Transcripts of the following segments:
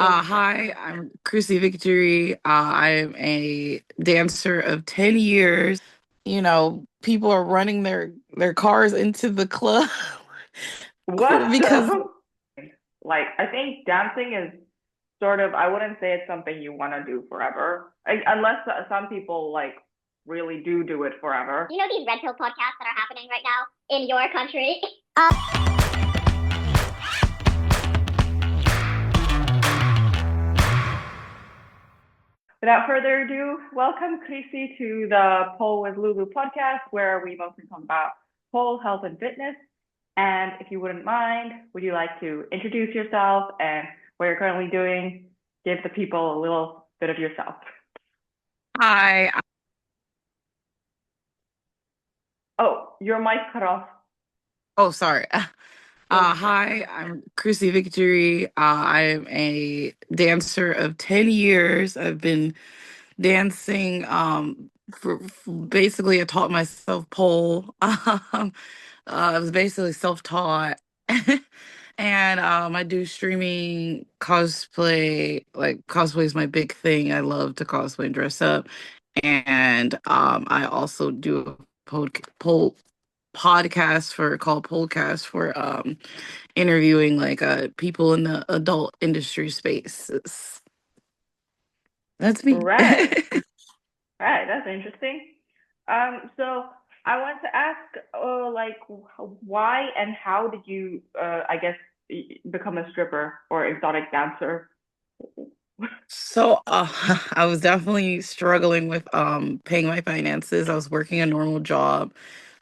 Hi, I'm Krissy Victory. I am a dancer of 10 years. People are running their cars into the club What because the? Like, I think dancing is sort of, I wouldn't say it's something you want to do forever. Unless some people like really do it forever. You know these red pill podcasts that are happening right now in your country? Without further ado, welcome Krissy to the Pole with Lulu podcast, where we mostly talk about pole health and fitness. And if you wouldn't mind, would you like to introduce yourself and what you're currently doing? Give the people a little bit of yourself. I Oh, your mic cut off. oh sorry. No. Hi, I'm Krissy Victory. I am a dancer of 10 years. I've been dancing for basically I taught myself pole. I was basically self-taught. And I do streaming cosplay. Like cosplay is my big thing. I love to cosplay and dress up. And I also do a podcast for called Polecast for interviewing like people in the adult industry spaces. That's me. Right. Right, that's interesting. So I want to ask, like, why and how did you, I guess, become a stripper or exotic dancer? So I was definitely struggling with paying my finances. I was working a normal job,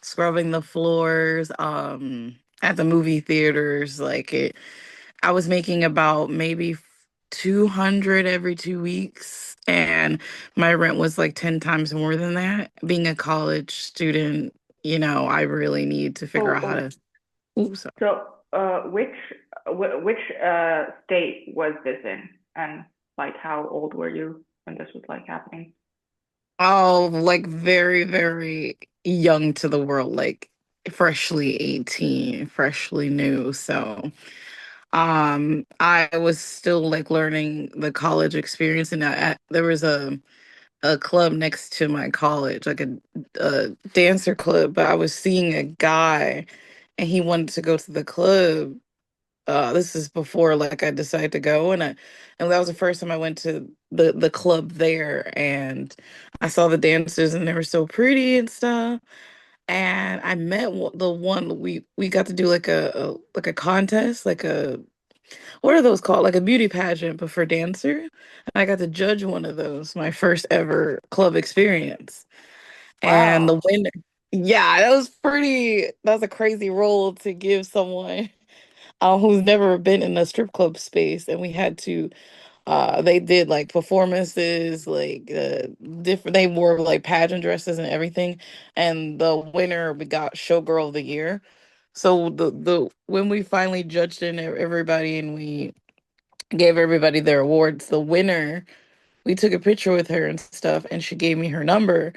scrubbing the floors at the movie theaters. I was making about maybe 200 every 2 weeks, and my rent was like 10 times more than that. Being a college student, I really need to figure Oh, out how oh, to. Ooh, sorry. so which state was this in, and like how old were you when this was like happening? Oh, like very, very young to the world, like freshly 18, freshly new. So, I was still like learning the college experience, and there was a club next to my college, like a dancer club, but I was seeing a guy and he wanted to go to the club. This is before like I decided to go, and that was the first time I went to the club there, and I saw the dancers and they were so pretty and stuff. And I met the one we got to do like a contest, like a what are those called? Like a beauty pageant, but for dancer. And I got to judge one of those, my first ever club experience. And the Wow. winner, yeah, that was a crazy role to give someone who's never been in a strip club space. And we had to, they did like performances, like different, they wore like pageant dresses and everything. And the winner, we got Showgirl of the Year. So when we finally judged in everybody and we gave everybody their awards, the winner, we took a picture with her and stuff, and she gave me her number,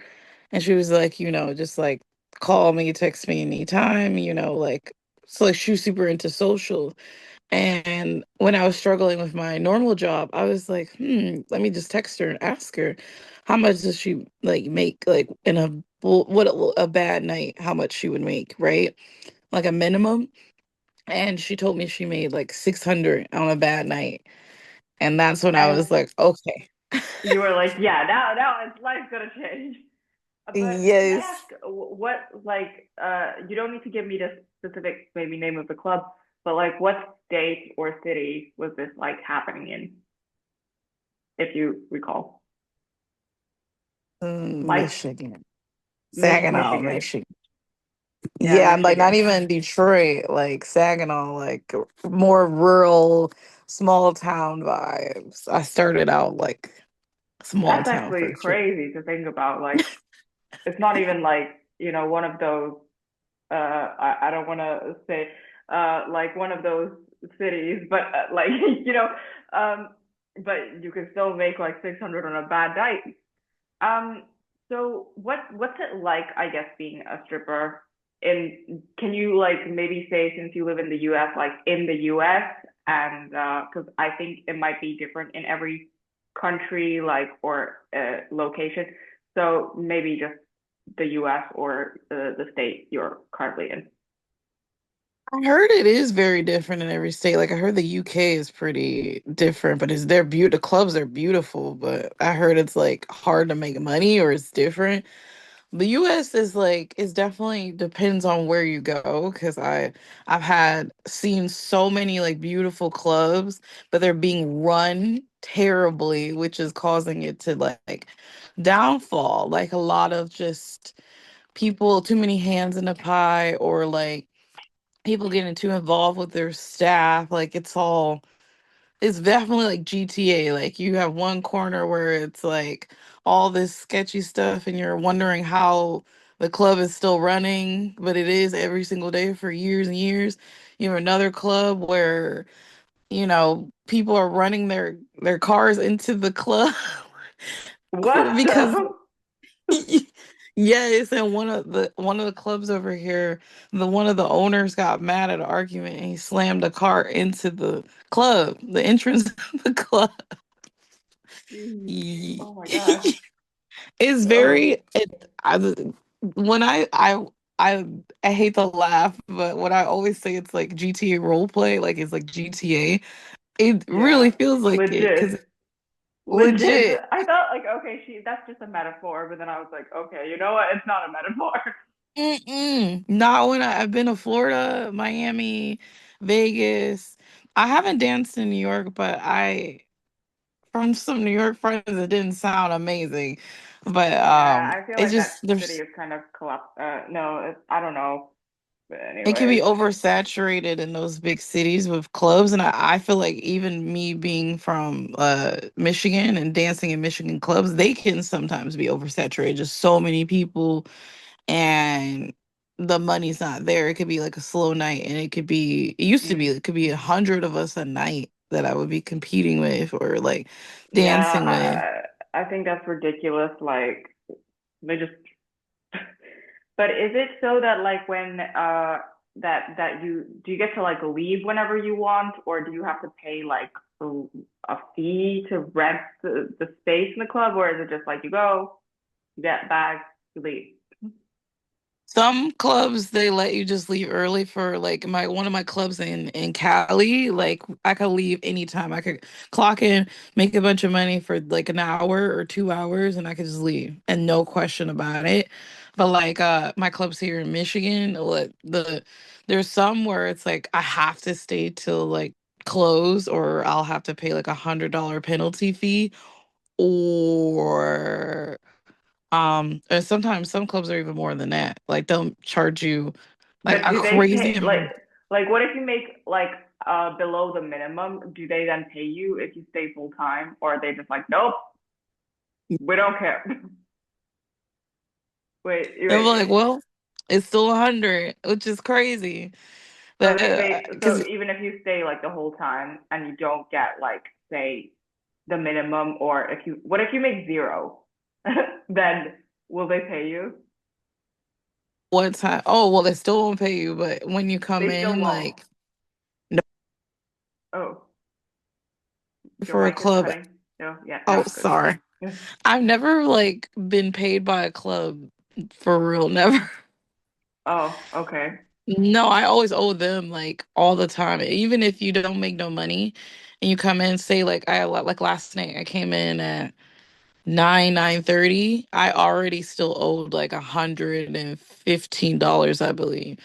and she was like, just like call me, text me anytime, like so like she was super into social. And when I was struggling with my normal job, I was like, let me just text her and ask her how much does she like make like in a bad night, how much she would make, right? Like a minimum. And she told me she made like 600 on a bad night. And that's when I And was like, okay. you were like, yeah, now it's life's gonna change. But can I Yes. ask what like you don't need to give me the specific maybe name of the club, but like what state or city was this like happening in, if you recall? Like Michigan. Saginaw, Michigan. Michigan. Yeah, Yeah, I'm like not Michigan. even Detroit, like Saginaw, like more rural, small town vibes. I started out like small That's town actually for sure. crazy to think about. Like it's not even like, one of those I don't want to say like one of those cities, but like um, but you can still make like 600 on a bad night. Um, so what's it like, I guess, being a stripper? can you like maybe say, since you live in the US, like in the US, and because I think it might be different in every country, like, or location. So maybe just the US or the state you're currently in. I heard it is very different in every state. Like I heard the UK is pretty different, but it's they're beautiful. The clubs are beautiful, but I heard it's like hard to make money or it's different. The US is like it's definitely depends on where you go because I've had seen so many like beautiful clubs, but they're being run terribly, which is causing it to like downfall. Like a lot of just people, too many hands in the pie, or like people getting too involved with their staff. Like it's definitely like GTA. Like you have one corner where it's like all this sketchy stuff and you're wondering how the club is still running, but it is every single day for years and years. You have another club where, people are running their cars into the club What because the? yes, and one of the clubs over here, the one of the owners got mad at an argument and he slammed a car into the club, the entrance of the club. Jeez. Ye- Oh my gosh. It's Oh, very when I I hate to laugh, but when I always say it's like GTA role play, like it's like GTA, it yeah. really feels like it because Legit. Legit. legit. I thought like, okay, that's just a metaphor, but then I was like, okay, you know what? It's not a metaphor. Mm-mm. Not when I've been to Florida, Miami, Vegas. I haven't danced in New York, but from some New York friends, it didn't sound amazing. But Yeah, I feel it like that just city there's is kind of collapsed. No, I don't know. But it can be anyways, oversaturated in those big cities with clubs, and I feel like even me being from Michigan and dancing in Michigan clubs, they can sometimes be oversaturated. Just so many people and the money's not there. It could be like a slow night, and it used to be, mm, it could be 100 of us a night that I would be competing with or like dancing with. yeah, I think that's ridiculous. Like they just. But is it so that like when that you do you get to like leave whenever you want, or do you have to pay like a, a fee to rent the space in the club, or is it just like you go, you get bags, you leave? Some clubs they let you just leave early for like my one of my clubs in Cali. Like I could leave anytime. I could clock in, make a bunch of money for like an hour or 2 hours, and I could just leave and no question about it. But like my clubs here in Michigan, there's some where it's like I have to stay till like close, or I'll have to pay like $100 penalty fee, or and sometimes some clubs are even more than that. Like they'll charge you like But a do they crazy pay amount. like what if you make like below the minimum? Do they then pay you if you stay full time, or are they just like, nope, we don't care? They'll be like, Wait. well, it's still 100, which is crazy. So That so because even if you stay like the whole time and you don't get like say the minimum, or if you what if you make zero? Then will they pay you? one time, oh well, they still won't pay you, but when you come They still in, won't. like no, Oh, your for a mic is club. cutting. No, yeah, Oh, no, good. sorry, I've never like been paid by a club for real, never. Oh, okay. No, I always owe them like all the time. Even if you don't make no money and you come in, say like like last night, I came in at 9:30. I already still owed like $115, I believe.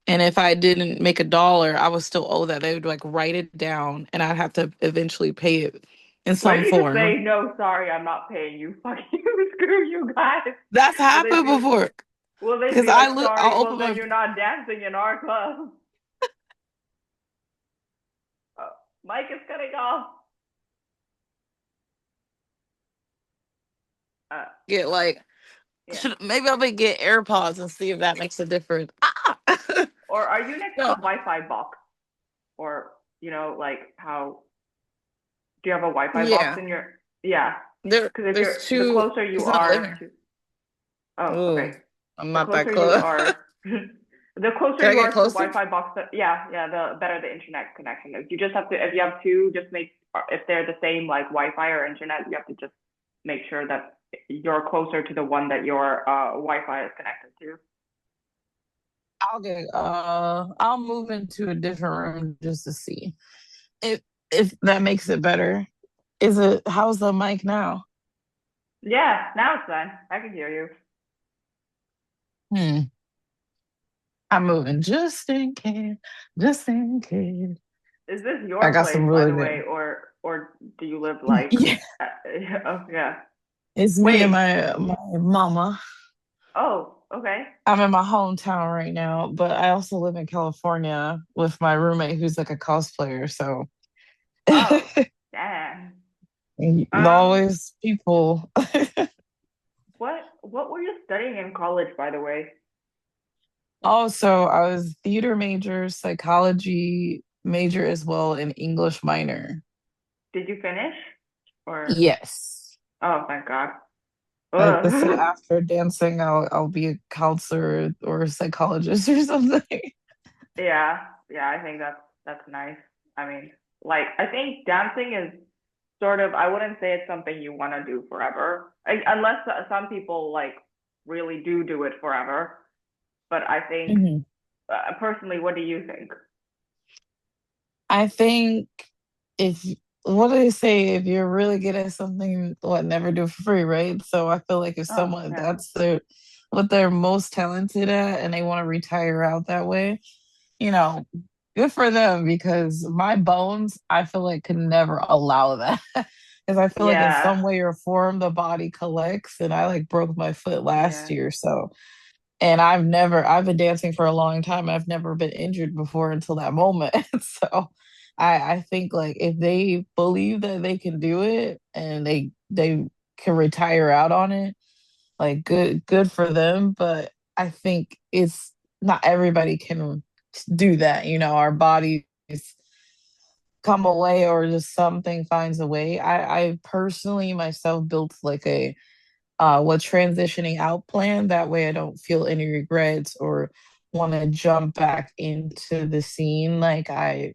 And if I didn't make a dollar, I would still owe that. They would like write it down and I'd have to eventually pay it in Why some don't you just form. say no? Sorry, I'm not paying you. Fuck you. Screw you guys. That's Will they happened be? before. Will they Because be like, I'll sorry? Well, open then my you're not dancing in our club. Oh, Mike is cutting off. Uh, get like yeah. maybe I'll be get AirPods and see if that makes a difference. Ah! Or are you next to No. a Wi-Fi box? Or like how do you have a Wi-Fi box Yeah. in your? Yeah, because if There's you're the closer you it's in the living are room. to. Oh, Ooh, okay. I'm The not that closer you close. are. The closer Can I you get are to the closer? Wi-Fi box, yeah, the better the internet connection is. You just have to, if you have two, just make, if they're the same like Wi-Fi or internet, you have to just make sure that you're closer to the one that your Wi-Fi is connected to. I'll move into a different room just to see if that makes it better. Is it how's the mic now? Yeah, now it's fine. I can hear you. Hmm. I'm moving just in case, just in case. Is this I your got place, some by really the way, good. or do you live like? Yeah, Oh yeah. it's me and Wait. my mama. Oh, okay. I'm in my hometown right now, but I also live in California with my roommate who's like a cosplayer. So Oh, damn. Um, always people. what were you studying in college, by the way? Also, I was theater major, psychology major as well, and English minor. Did you finish? Or Yes. oh, thank God. They said Ugh. after dancing, I'll be a counselor or a psychologist or something. Yeah, yeah, I think that's nice. I mean, like I think dancing is sort of, I wouldn't say it's something you want to do forever. Unless some people like really do it forever. But I think Mhm. personally, what do you think? I think if what do they say? If you're really good at something, what never do it for free, right? So I feel like if Oh, someone yeah. that's their what they're most talented at and they want to retire out that way, you know, good for them because my bones, I feel like could never allow that. Because I feel like in Yeah, some way or form the body collects and I like broke my foot last yeah, year. So and I've been dancing for a long time. I've never been injured before until that moment. So I think like if they believe that they can do it and they can retire out on it, like good for them. But I think it's not everybody can do that. You know, our bodies come away or just something finds a way. I personally myself built like a what transitioning out plan. That way I don't feel any regrets or want to jump back into the scene. Like I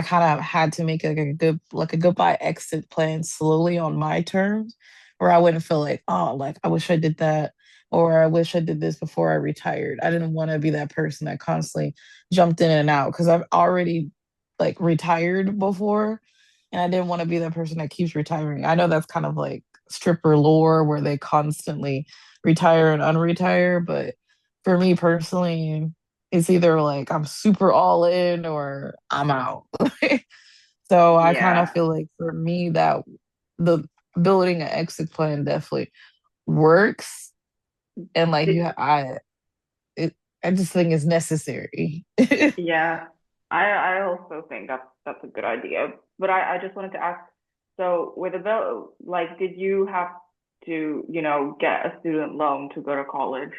kind of had to make like a goodbye exit plan slowly on my terms where I wouldn't feel like, oh, like I wish I did that or I wish I did this before I retired. I didn't want to be that person that constantly jumped in and out because I've already like retired before and I didn't want to be that person that keeps retiring. I know that's kind of like stripper lore where they constantly retire and unretire. But for me personally, it's either like I'm super all in or I'm out. So I kind of yeah, feel like for me that the building an exit plan definitely works. And like Did, it, I just think it's necessary. yeah. I also think that's a good idea. But I just wanted to ask, so with a bill, like, did you have to, get a student loan to go to college?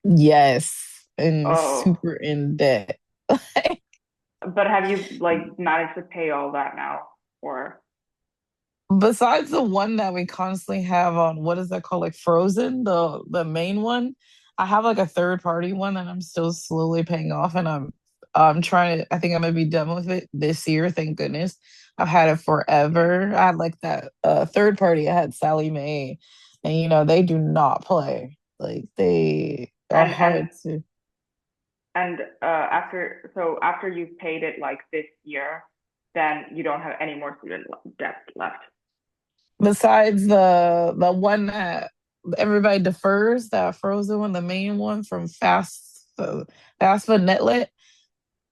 Yes, and Oh, super in debt. but have you like managed to pay all that now? Or Besides the one that we constantly have on what is that called, like Frozen, the main one, I have like a third party one that I'm still slowly paying off, and I'm trying to. I think I'm gonna be done with it this year. Thank goodness. I've had it yeah. forever. I had like that third party. I had Sally Mae, and they do not play. Like they are And hard to. after you've paid it like this year, then you don't have any more student debt left. Besides the one that everybody defers, that Frozen one, the main one from FAFSA Netlet,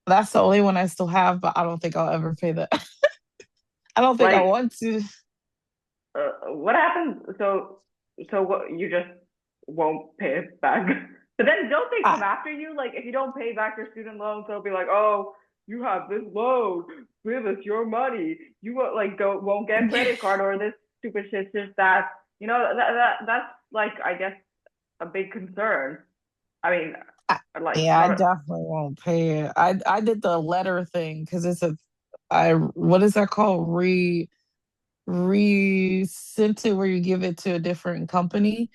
that's the only one I still have, but I don't think I'll ever pay that. I don't think I Like, want to. what happens? So what? You just won't pay it back. But then don't they I, come after you? Like, if you don't pay back your student loans, they'll be like, "Oh, you have this loan. Give us your money. You won't get credit card or this stupid shit. Just that. That's like, I guess, a big concern. I mean, I like yeah, I not definitely won't pay it. I did the letter thing because it's a I what is that called? Resent it where you give it to a different company.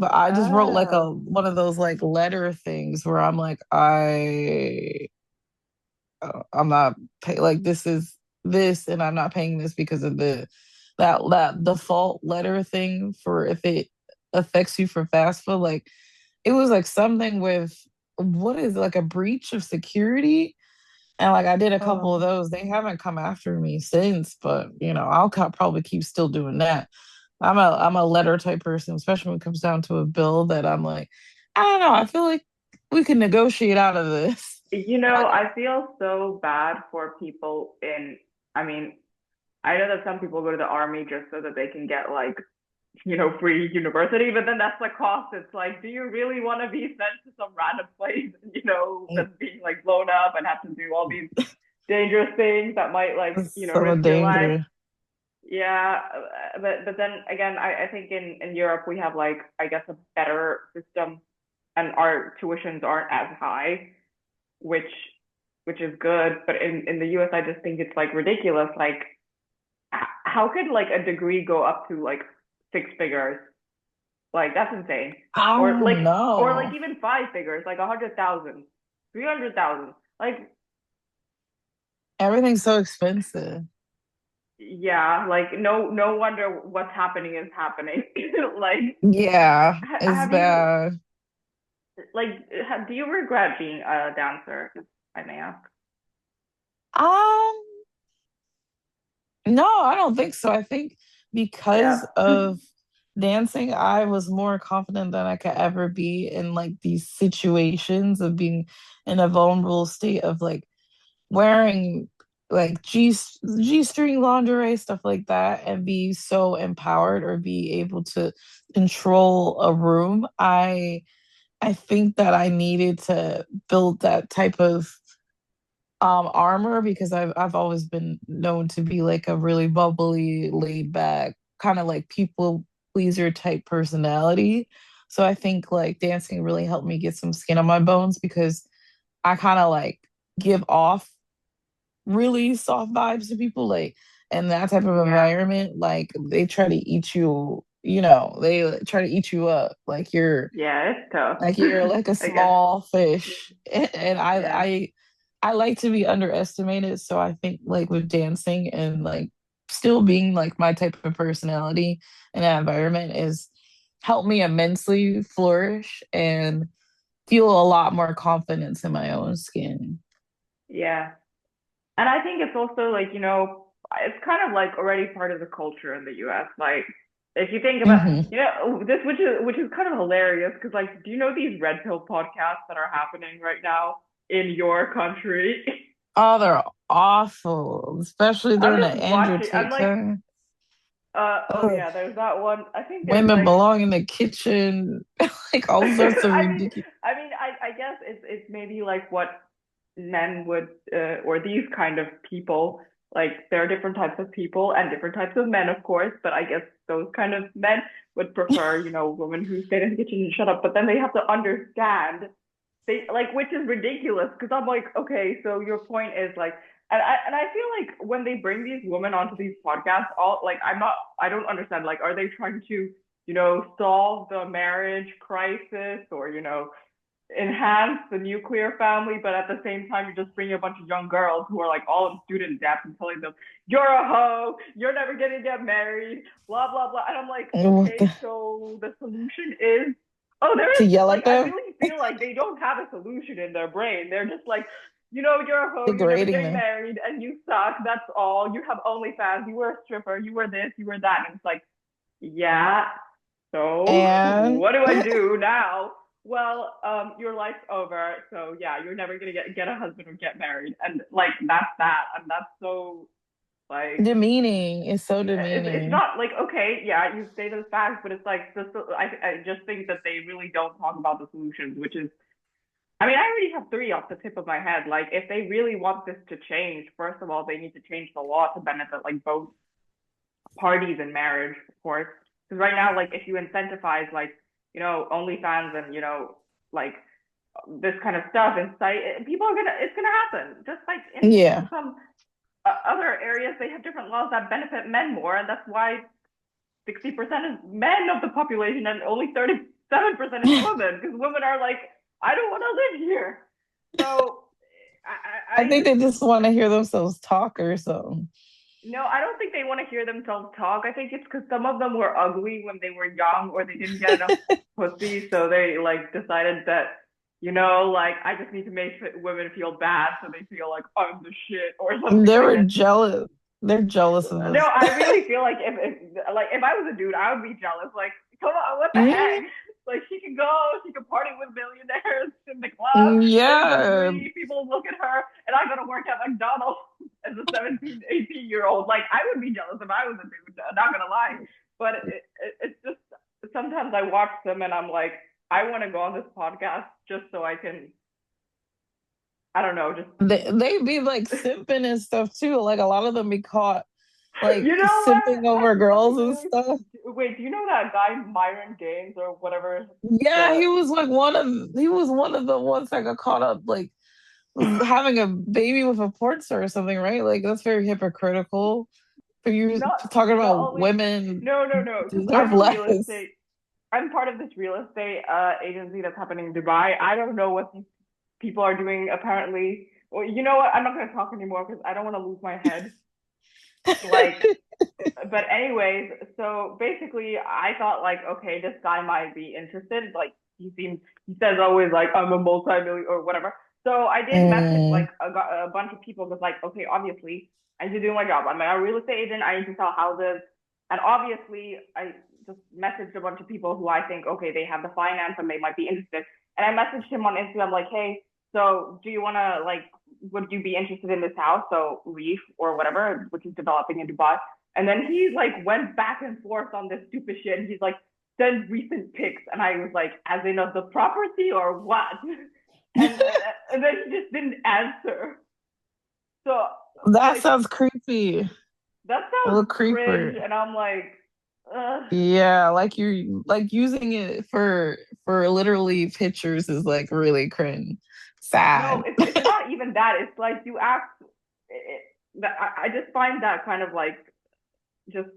But I just wrote like a Oh, one of those like letter things where I'm like, I'm not pay like this is this, and I'm not paying this because of that default letter thing for if it affects you for fast food. Like it was like something with what is it, like a breach of security. And like I did a couple of oh. those. They haven't come after me since, but probably keep still doing that. I'm a letter type person, especially when it comes down to a bill that I'm like, I don't know. I feel like we can negotiate out of this. Like, I feel so bad for people I mean, I know that some people go to the army just so that they can get like, free university, but then that's the cost. It's like, do you really want to be sent to some random place, that's being like blown up and have to do all these dangerous things that might like, so risk your life? dangerous. Yeah, but then again, I think in Europe we have like I guess a better system, and our tuitions aren't as high, which which is good. But in the US, I just think it's like ridiculous. Like, how could like a degree go up to like six figures? Like that's insane. I Or like don't or like know. even five figures, like 100,000, 300,000. Like Everything's so expensive. yeah, like no wonder what's happening is happening. Like Yeah, it's have you bad. like do you regret being a dancer, if I may ask? Um, no, I don't think so. I think Yeah. because of dancing, I was more confident than I could ever be in like these situations of being in a vulnerable state of like wearing like G-string lingerie, stuff like that, and be so empowered or be able to control a room. I think that I needed to build that type of armor because I've always been known to be like a really bubbly, laid back, kind of like people pleaser type personality. So I think like dancing really helped me get some skin on my bones because I kind of like give off really soft vibes to people like in that type of Yeah. environment like they try to eat you, they try to eat you up Yeah, it's tough. like you're like a I guess. small fish. And Yeah. I like to be underestimated. So I think like with dancing and like still being like my type of personality in that environment is helped me immensely flourish and feel a lot more confidence in my own skin. Yeah. And I think it's also like, it's kind of like already part of the culture in the US. Like if you think about, Hmm. this which is kind of hilarious because like, do you know these red pill podcasts that are happening right now in your country? Oh, they're awful, especially I'm during the just Andrew watching. I'm Tate like, time. oh Oh, yeah, there's that one. I think there's women like belong in the kitchen, like all sorts of I mean, ridiculous. I guess it's maybe like what men would, or these kind of people. Like there are different types of people and different types of men, of course. But I guess those kind of men would prefer, women who stay in the kitchen and shut up. But then they have to understand they like, which is ridiculous because I'm like, okay, so your point is like, and I feel like when they bring these women onto these podcasts, all like I don't understand. Like, are they trying to solve the marriage crisis or enhance the nuclear family, but at the same time you're just bringing a bunch of young girls who are like all in student debt and telling them you're a hoe, you're never gonna get married, blah blah blah. And I'm like, What okay, the, so the solution is, oh, there to is yell like, at I them, really feel like they don't have a solution in their brain. They're just like, you're a hoe, you're never degrading getting them. married, and you suck. That's all. You have OnlyFans. You were a stripper. You were this. You were that. And it's like, yeah, so And what do I do now? Well, your life's over, so yeah, you're never gonna get a husband or get married, and like that's that, and that's so like demeaning. It's so it's demeaning. not like, okay, yeah, you say those facts, but it's like I just think that they really don't talk about the solutions, which is, I mean, I already have three off the tip of my head. Like, if they really want this to change, first of all, they need to change the law to benefit like both parties in marriage, of course. Because right now, like if you incentivize like OnlyFans and like this kind of stuff and site, people are gonna it's gonna happen. Just like in Yeah. some other areas, they have different laws that benefit men more, and that's why 60% is men of the population and only 30% 7% is women because women are like, I don't want to live here. So I I think just they just want to hear themselves talk or something. no, I don't think they want to hear themselves talk. I think it's because some of them were ugly when they were young or they didn't get enough pussy, so they like decided that like I just need to make women feel bad so they feel like I'm the shit or something They like were this. jealous. They're jealous of No, us. I really feel like if I was a dude, I would be jealous. Like, come on, what the heck? Mhm. Like she can party with millionaires in the club, live Yeah, luxury, people look at her, and I gotta work at McDonald's as a 17, 18-year-old. Like, I would be jealous if I was a dude, not gonna lie. But it's just sometimes I watch them and I'm like, I wanna go on this podcast just so I can I don't know, just they be like simping and stuff too. Like a lot of them be caught like you know what? simping over That's so girls and hilarious. stuff. Wait, do you know that guy Myron Gaines or whatever? Yeah, The he was one of the ones that got caught up like having a baby with a porn star or something, right? Like that's very hypocritical for you not talking not about only women no, because deserve I'm a real less. estate. I'm part of this real estate agency that's happening in Dubai. I don't know what these people are doing. Apparently, well, you know what? I'm not going to talk anymore because I don't want to lose my head. Like, but anyways, so basically, I thought like, okay, this guy might be interested. Like, he says always like, I'm a multi-million or whatever. So I did message Mm, like a bunch of people because like, okay, obviously, I need to do my job. I'm a real estate agent. I need to sell houses, and obviously, I just messaged a bunch of people who I think, okay, they have the finance and they might be interested. And I messaged him on Instagram like, hey, so do you want to like, would you be interested in this house? So Reef or whatever, which is developing in Dubai. And then he like went back and forth on this stupid shit. And he's like, send recent pics. And I was like, as in of the property or what? And then he just didn't answer. So that like sounds creepy. that A sounds little cringe. creeper. And I'm like, ugh. Yeah, like you like using it for literally pictures is like really cringe. No, Sad. it's not even that. It's like you ask. I just find that kind of like just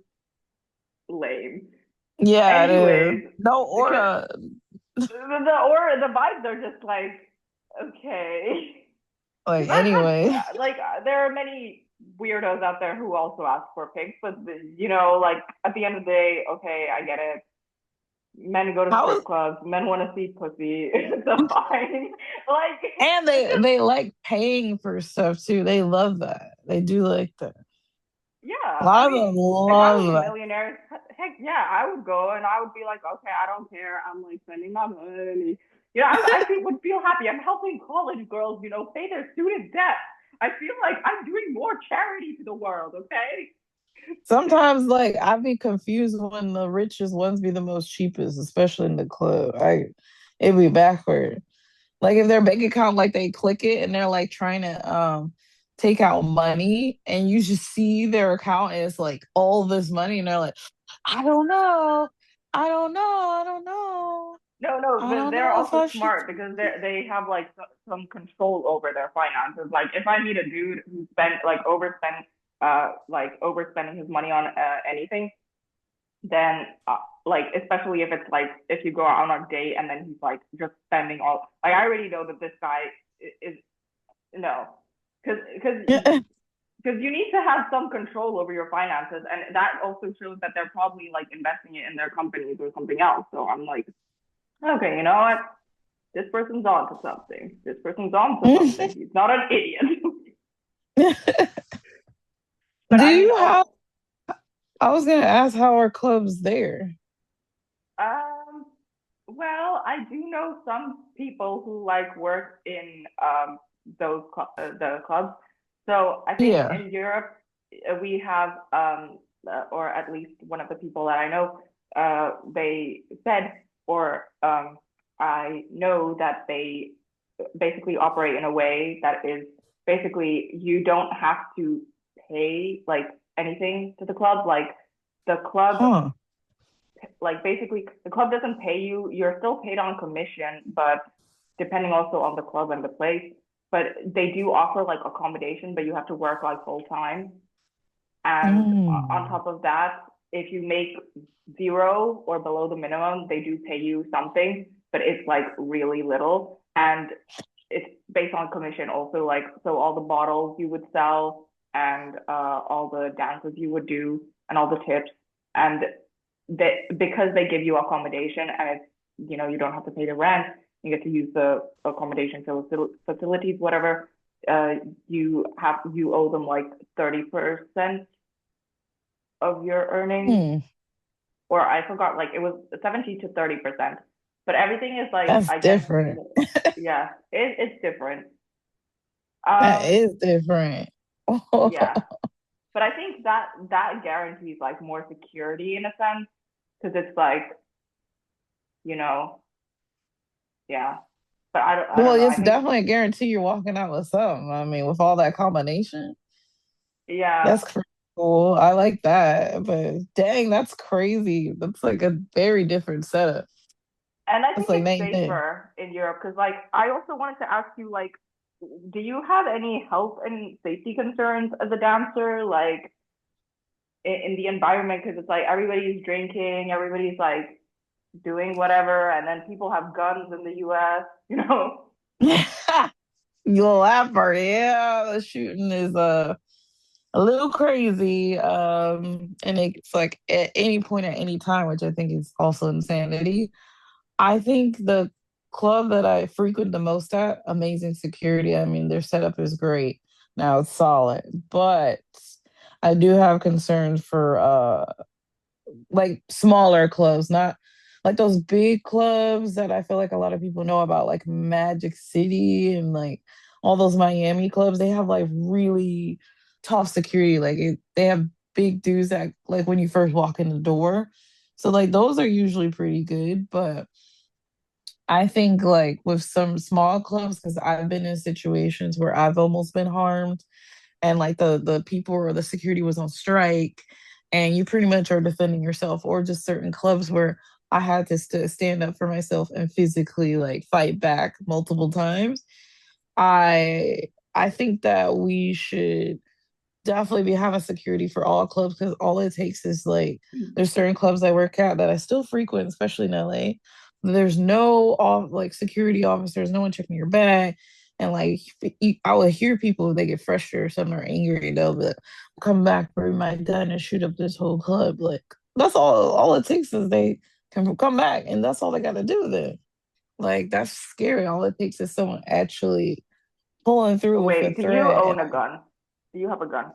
lame. Yeah, it is. Anyways, No because aura. the vibes are just like okay. Like Because I've anyway. had like there are many weirdos out there who also ask for pics, but like at the end of the day, okay, I get it. Men go to How strip clubs. Men want to see pussy. It's fine. Like and it's just they like paying for stuff too. They love that. They do like that. A yeah. I lot of mean, them if I was love a that. millionaire, heck yeah, I would go and I would be like, okay, I don't care. I'm like spending my money. Would feel happy. I'm helping college girls, pay their student debt. I feel like I'm doing more charity to the world. Okay. Sometimes like I'd be confused when the richest ones be the most cheapest, especially in the club. It'd be backward. Like if their bank account, like they click it and they're like trying to take out money and you just see their account and it's like all this money and they're like, I don't know. I don't know. I don't know. No, no, I don't they're know if also I should smart because they have like some control over their finances. Like if I meet a dude who spent like overspending his money on anything, then like especially if it's like if you go out on a date and then he's like just spending all like I already know that this guy is no because because you need to have some control over your finances and that also shows that they're probably like investing it in their companies or something else. So I'm like, okay, you know what? This person's on to something. This person's on to something. He's not an idiot. But Do I mean, you have I was gonna ask how are clubs there? um, well, I do know some people who like work in the clubs. So I think Yeah. in Europe we have or at least one of the people that I know they said or I know that they basically operate in a way that is basically you don't have to pay like anything to the club. The club Huh. like basically the club doesn't pay you. You're still paid on commission, but depending also on the club and the place. But they do offer like accommodation, but you have to work like full time. And on Mm. top of that, if you make zero or below the minimum, they do pay you something, but it's like really little. And it's based on commission also, like, so all the bottles you would sell and all the dances you would do and all the tips. And because they give you accommodation and it's, you don't have to pay the rent, you get to use the accommodation facilities, whatever, uh, you owe them like 30% of your earnings, Hmm, or I forgot, like it was 70 to 30%. But everything is like, that's I guess, different. yeah, it's different. That Um, is different. yeah, but I think that guarantees like more security in a sense, because it's like, you know, yeah. But I don't Well, know. I it's think, definitely a guarantee you're walking out with something. I mean, with all that combination, yeah, that's pretty cool. I like that. But dang, that's crazy. That's like a very different setup. and I That's think like it's night and day. safer in Europe because, like, I also wanted to ask you, like, do you have any health and safety concerns as a dancer, like in the environment? Because it's like everybody's drinking, everybody's like doing whatever, and then people have guns in the U.S. You know? You'll laugh, Bertie. Yeah, the shooting is a little crazy. And it's like at any point at any time, which I think is also insanity. I think the club that I frequent the most at, amazing security. I mean, their setup is great. Now it's solid, but I do have concerns for like smaller clubs, not like those big clubs that I feel like a lot of people know about, like Magic City and like all those Miami clubs. They have like really tough security. They have big dudes that like when you first walk in the door. So like those are usually pretty good, but I think like with some small clubs, because I've been in situations where I've almost been harmed and like the people or the security was on strike and you pretty much are defending yourself, or just certain clubs where I had to stand up for myself and physically like fight back multiple times. I think that we should definitely be having security for all clubs, because all it takes is like there's certain clubs I work at that I still frequent, especially in LA. There's no off like security officers, no one checking your bag. And like I would hear people, they get frustrated or something or angry, they'll be like, come back, bring my gun and shoot up this whole club. Like that's all it takes is they can come back, and that's all they gotta do then. Like that's scary. All it takes is someone actually pulling through with a Wait, do you threat. own And a gun? Do you have a gun?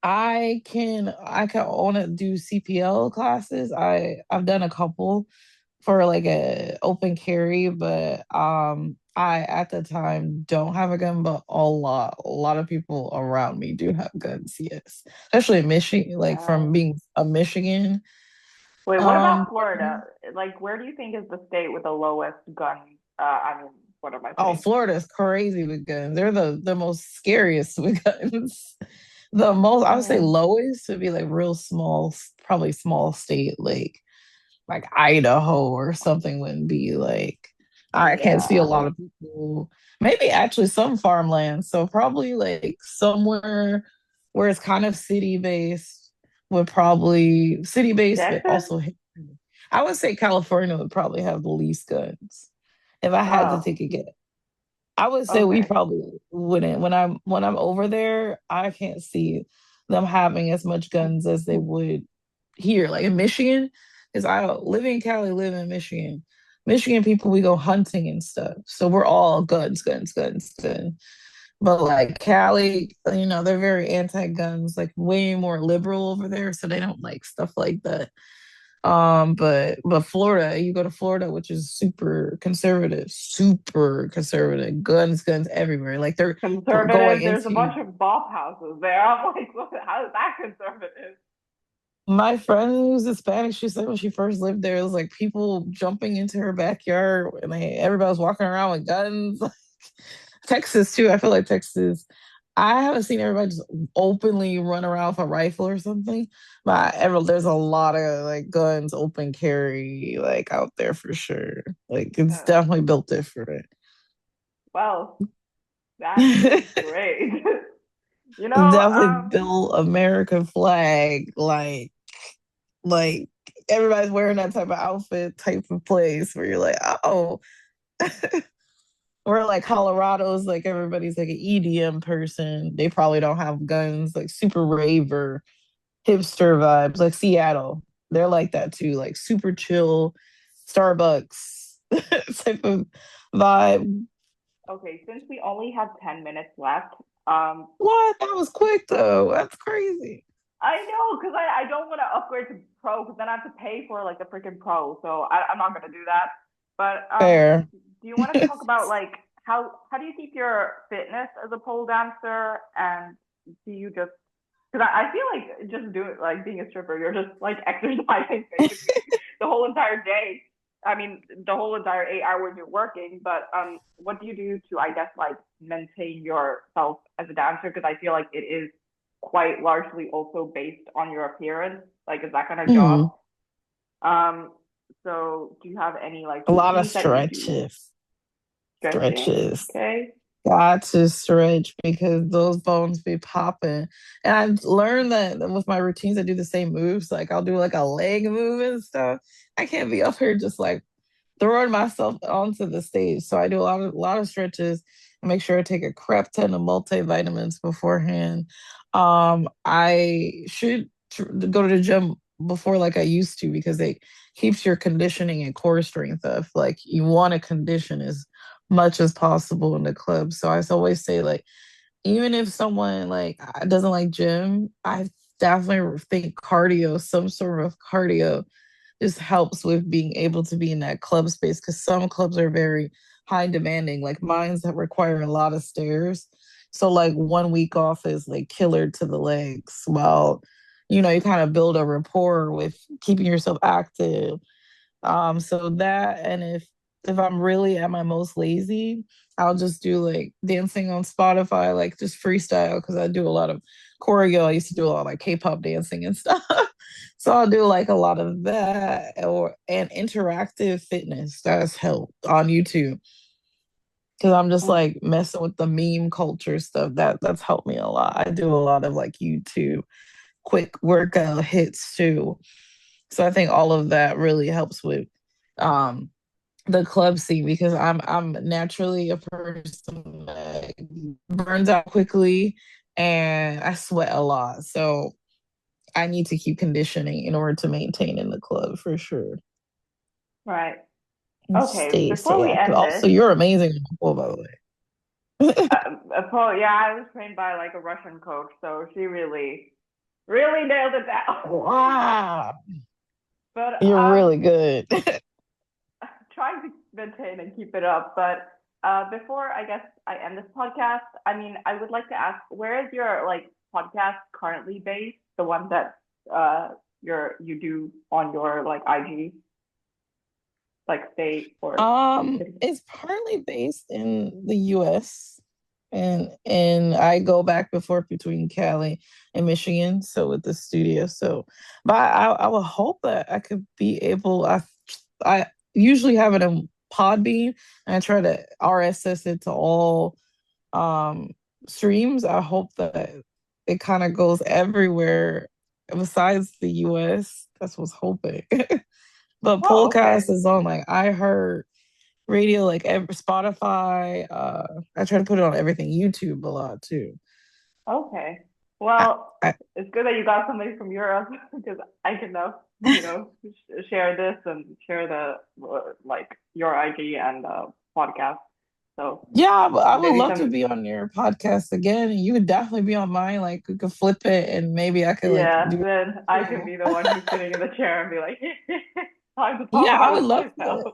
I can want to do CPL classes. I've done a couple for like a open carry, but I at the time don't have a gun, but a lot of people around me do have guns, yes. Especially in Michigan, like Yeah. from being a Michigan. Wait, what about Florida? Person. Like, where do you think is the state with the lowest gun? I mean, what am I Oh, saying? Florida's crazy with guns. They're the most scariest with guns. The most I would say Mm, lowest would be like real small, probably small state like Idaho or something wouldn't be like I can't see a yeah. lot of people. Maybe actually some farmland. So probably like somewhere where it's kind of city based would probably city based, but Texas? also I would say California would probably have the least guns if I had to Oh, take a guess. I would say we okay. probably wouldn't. When I'm over there, I can't see them having as much guns as they would here, like in Michigan. Because I live in Cali, live in Michigan. Michigan people, we go hunting and stuff, so we're all guns, guns, guns, guns. But like Cali, they're very anti-guns, like way more liberal over there, so they don't like stuff like that. But Florida, you go to Florida, which is super conservative, guns, guns everywhere. Like they're going Conservative. There's a into bunch of bop houses there. I'm like, what, how is that conservative? my friend who's Hispanic. She said when she first lived there, it was like people jumping into her backyard and everybody was walking around with guns. Texas too. I feel like Texas. I haven't seen everybody just openly run around with a rifle or something, but there's a lot of like guns open carry like out there for sure. Like it's Uh, definitely built different. well, that is great. You know, Definitely built American flag like. Like everybody's wearing that type of outfit, type of place where you're like, oh, or like Colorado's like everybody's like an EDM person. They probably don't have guns, like super raver, hipster vibes, like Seattle. They're like that too, like super chill, Starbucks type of vibe. Okay, since we only have 10 minutes left, What? That was quick though. That's crazy. I know, because I don't want to upgrade to pro, because then I have to pay for like the freaking pro. So I'm not gonna do that. But Fair. do you want to talk about like how do you keep your fitness as a pole dancer, and do you just because I feel like just do it like being a stripper, you're just like exercising basically the whole entire day. I mean, the whole entire 8 hours you're working, but what do you do to, I guess, like maintain yourself as a dancer? Because I feel like it is quite largely also based on your appearance, like is that kind of Hmm. job. Um, so do you have any like A lot of routines that you do? stretches. Stretching, Stretches. okay. Got to stretch because those bones be popping. And I've learned that with my routines, I do the same moves. Like I'll do like a leg move and stuff. I can't be up here just like throwing myself onto the stage. So I do a lot of stretches and make sure I take a crap ton of multivitamins beforehand. I should go to the gym before like I used to because it keeps your conditioning and core strength up. Like you want to condition as much as possible in the club. So I always say like even if someone like doesn't like gym, I definitely think cardio, some sort of cardio just helps with being able to be in that club space because some clubs are very high demanding, like mines that require a lot of stairs. So like 1 week off is like killer to the legs while you kind of build a rapport with keeping yourself active. So that and if I'm really at my most lazy, I'll just do like dancing on Spotify, like just freestyle because I do a lot of choreo. I used to do a lot of like K-pop dancing and stuff. So I'll do like a lot of that or and interactive fitness that has helped on YouTube. Cause I'm just Mm. like messing with the meme culture stuff. That's helped me a lot. I do a lot of like YouTube quick workout hits too. So I think all of that really helps with um the club scene because I'm naturally a person that burns out quickly and I sweat a lot. So I need to keep conditioning in order to maintain in the club for sure. Right. And Okay, stay before stay we active. end this, Also, you're amazing, by the way. yeah, I was trained by like a Russian coach, so she really nailed it down. Wow. But You're really good. trying to maintain and keep it up. But before I guess I end this podcast, I mean, I would like to ask, where is your like podcast currently based? The one that you do on your like IG, like state or city? It's partly based in the US and I go back and forth between Cali and Michigan, so with the studio. So but I would hope that I could be able I usually have it in Podbean and I try to RSS it to all um streams. I hope that it kind of goes everywhere besides the US. That's what's hoping. But Oh, Polecast okay. is on like iHeart radio, like every Spotify. I try to put it on everything. YouTube a lot too. Okay. I, Well, I, it's good that you got somebody from Europe because I can share this and share the like your IG and podcast. So yeah, I would maybe love to some, be on your podcast again, and you would definitely be on mine. Like we could flip it, and maybe I could like yeah, do it then I can too. be the one who's sitting in the chair and be like, time to talk Yeah, I would about love to. myself.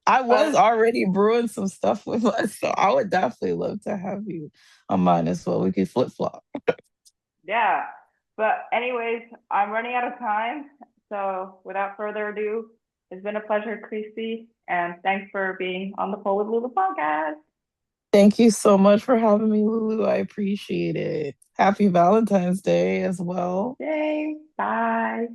I was But already brewing some stuff with us, so I would definitely love to have you on mine as well. We could flip flop. yeah, but anyways, I'm running out of time. So without further ado, it's been a pleasure, Krissy, and thanks for being on the Pole with Lulu podcast. Thank you so much for having me, Lulu. I appreciate it. Happy Valentine's Day as well. Yay, bye.